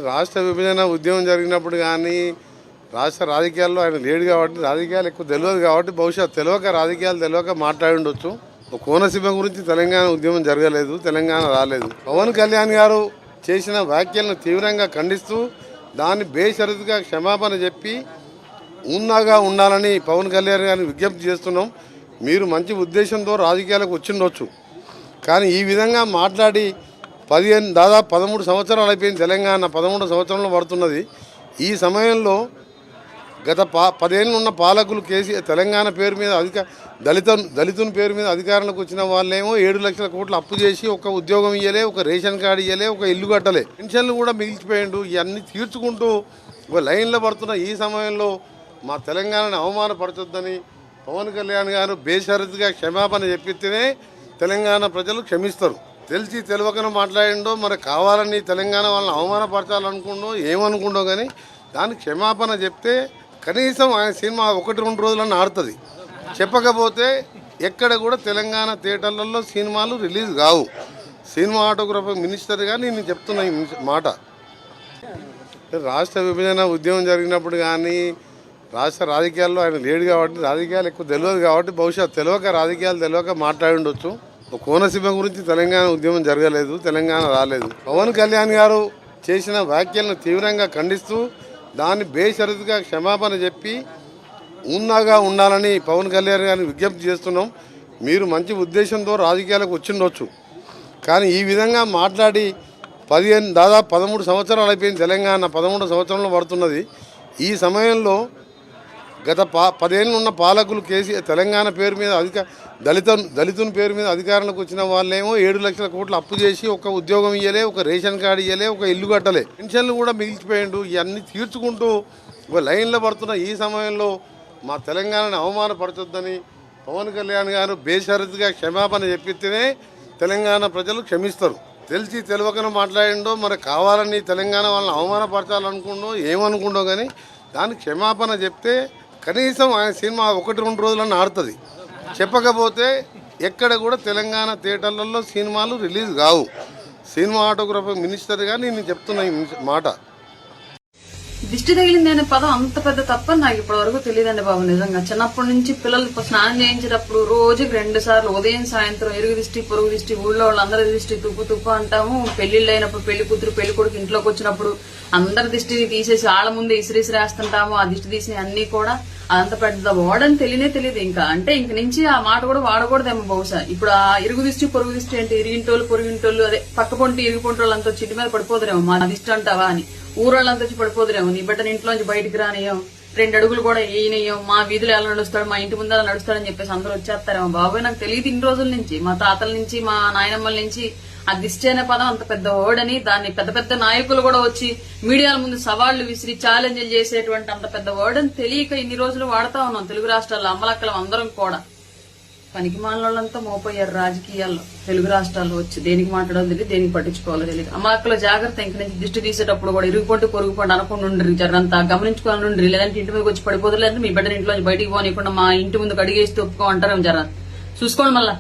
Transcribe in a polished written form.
రాష్ట్ర విభజన ఉద్యమం జరిగినప్పుడు కానీ రాష్ట్ర రాజకీయాల్లో ఆయన లేడు కాబట్టి రాజకీయాలు ఎక్కువ తెలియదు కాబట్టి బహుశా రాజకీయాలు తెలియక మాట్లాడి ఉండొచ్చు. కోనసీమ గురించి తెలంగాణ ఉద్యమం జరగలేదు, తెలంగాణ రాలేదు. పవన్ కళ్యాణ్ గారు చేసిన వ్యాఖ్యలను తీవ్రంగా ఖండిస్తూ దాన్ని బేషరతుగా క్షమాపణ చెప్పి ఉన్నాగా ఉండాలని పవన్ కళ్యాణ్ గారిని విజ్ఞప్తి చేస్తున్నాం. మీరు మంచి ఉద్దేశంతో రాజకీయాలకు వచ్చిండొచ్చు, కానీ ఈ విధంగా మాట్లాడి దాదాపు 13 సంవత్సరాలు అయిపోయింది. తెలంగాణ 13 సంవత్సరంలో పడుతున్నది. ఈ సమయంలో గత 10 ఏళ్ళు ఉన్న పాలకులు తెలంగాణ పేరు మీద దళితుని పేరు మీద అధికారంలోకి వచ్చిన వాళ్ళేమో 7 లక్షల కోట్లు అప్పు చేసి ఒక ఉద్యోగం ఇయ్యలే, ఒక రేషన్ కార్డు ఇయ్యలే, ఒక ఇల్లు కట్టలే, పెన్షన్లు కూడా మిగిల్చిపోయిండు. ఇవన్నీ తీర్చుకుంటూ ఒక లైన్లో పడుతున్న ఈ సమయంలో మా తెలంగాణని అవమానపరచొద్దని పవన్ కళ్యాణ్ గారు బేషరతుగా క్షమాపణ చెప్పితేనే తెలంగాణ ప్రజలు క్షమిస్తారు. తెలిసి తెలియకనో మాట్లాడిండో మరి కావాలని తెలంగాణ వాళ్ళని అవమానపరచాలనుకుండో ఏమనుకుండో కానీ దానికి క్షమాపణ చెప్తే కనీసం ఆయన సినిమా 1-2 రోజులన్నా ఆడుతుంది. చెప్పకపోతే ఎక్కడ కూడా తెలంగాణ థియేటర్లలో సినిమాలు రిలీజ్ కావు. సినిమాటోగ్రఫీ మినిస్టర్గా నేను చెప్తున్నా ఈ మాట. రాష్ట్ర విభజన ఉద్యమం జరిగినప్పుడు కానీ రాష్ట్ర రాజకీయాల్లో ఆయన లేడు కాబట్టి రాజకీయాలు ఎక్కువ తెలియదు కాబట్టి బహుశా రాజకీయాలు తెలియక మాట్లాడి ఉండొచ్చు. కోనసీమ గురించి తెలంగాణ ఉద్యమం జరగలేదు, తెలంగాణ రాలేదు. పవన్ కళ్యాణ్ గారు చేసిన వ్యాఖ్యలను తీవ్రంగా ఖండిస్తూ దాన్ని బేషరతుగా క్షమాపణ చెప్పి ఉన్నాగా ఉండాలని పవన్ కళ్యాణ్ గారిని విజ్ఞప్తి చేస్తున్నాం. మీరు మంచి ఉద్దేశంతో రాజకీయాలకు వచ్చిండొచ్చు, కానీ ఈ విధంగా మాట్లాడి దాదాపు 13 సంవత్సరాలు అయిపోయింది. తెలంగాణ 13 సంవత్సరంలో పడుతున్నది. ఈ సమయంలో గత 10 ఏళ్ళు ఉన్న పాలకులు తెలంగాణ పేరు మీద దళితుని పేరు మీద అధికారంలోకి వచ్చిన వాళ్ళేమో 7 లక్షల కోట్లు అప్పు చేసి ఒక ఉద్యోగం ఇయ్యలే, ఒక రేషన్ కార్డు ఇయ్యలే, ఒక ఇల్లు కట్టలే, పెన్షన్లు కూడా మిగిల్చిపోయిండు. ఇవన్నీ తీర్చుకుంటూ ఒక లైన్లో పడుతున్న ఈ సమయంలో మా తెలంగాణని అవమానపరచొద్దని పవన్ కళ్యాణ్ గారు బేషరతుగా క్షమాపణ చెప్పితేనే తెలంగాణ ప్రజలు క్షమిస్తారు. తెలిసి తెలియకనో మాట్లాడిండో మరి కావాలని తెలంగాణ వాళ్ళని అవమానపరచాలనుకుండో ఏమనుకుండో కానీ దానికి క్షమాపణ చెప్తే కనీసం ఆయన సినిమా 1-2 రోజులన్నా ఆడుతుంది. చెప్పకపోతే ఎక్కడ కూడా తెలంగాణ థియేటర్లలో సినిమాలు రిలీజ్ కావు. సినిమాటోగ్రఫీ మినిస్టర్గా నేను చెప్తున్నా ఈ మాట. దిష్టి తగిలింది అనే పదం అంత పెద్ద తప్పని నాకు ఇప్పటి వరకు తెలియదండి బాబు. నిజంగా చిన్నప్పటి నుంచి పిల్లలు స్నానం చేయించేటప్పుడు రోజుకి 2 సార్లు ఉదయం సాయంత్రం ఇరుగు దిష్టి పొరుగు దిష్టి ఊళ్ళో వాళ్ళందరి దిష్టి తుప్పు అంటాము. పెళ్లిళ్ళు అయినప్పుడు పెళ్లి కూతురు పెళ్లి కొడుకు ఇంట్లోకి వచ్చినప్పుడు అందరి దిష్టిని తీసేసి ఆళ్ల ముందే ఇసిరేస్తాము. ఆ దిష్టి తీసి అన్ని కూడా అదంత పెద్ద వాడని తెలియదు. ఇంకా అంటే ఇంక నుంచి ఆ మాట కూడా వాడకూడదేమో బహుశా. ఇప్పుడు ఆ ఇరుగు దిష్టి పొరుగు దిష్టి అంటే ఇరిగింటోళ్ళు పొరుగింటోళ్ళు అదే పక్క పొంటి ఇరుగు పొంటి వాళ్ళంతా చిట్టి మీద పడిపోదురేమో మా దిష్టి అంటావా అని ఊరోళ్ళంతా వచ్చి పడిపోదురేమో. నీ బిడ్డని ఇంట్లోంచి బయటికి రానియం, 2 అడుగులు కూడా వేయనియం, మా వీధులు ఎలా నడుస్తాడు, మా ఇంటి ముందు ఎలా నడుస్తాడని చెప్పేసి అందరూ వచ్చేస్తారేమో. బాబాయ్ నాకు తెలియదు ఇన్ని రోజుల నుంచి, మా తాతల నుంచి మా నాయనమ్మల నుంచి ఆ దిష్టి అనే పదం అంత పెద్ద వర్డ్ దాన్ని పెద్ద నాయకులు కూడా వచ్చి మీడియాల ముందు సవాళ్లు విసిరి ఛాలెంజ్లు చేసేటువంటి అంత పెద్ద వర్డ్ అని తెలియక ఇన్ని రోజులు వాడుతా ఉన్నాం తెలుగు రాష్ట్రాల్లో అమ్మలక్కలం అందరం కూడా. పనికి మాలంతా మోపోయారు రాజకీయాల్లో తెలుగు రాష్ట్రాల్లో వచ్చి. దేనికి మాట్లాడాలో తెలియదు, దేనికి పట్టించుకోవాలో తెలియదు. అమ్మలక్కల జాగ్రత్త. ఇంక నుంచి దిష్టి తీసేటప్పుడు కూడా ఇరుగుపంటి పొరుగుపండి అనుకుని ఉండ్రి, జరంతా గమనించుకోవాలని ఉండ్రి. లేదంటే ఇంటి మీదకి వచ్చి పడిపోదు, లేదంటే మీ బిడ్డని ఇంట్లో బయటికి పోనీయకుండా మా ఇంటి ముందుకు అడిగేసి ఒప్పుకో అంటారు. జర చూసుకోండి మళ్ళా.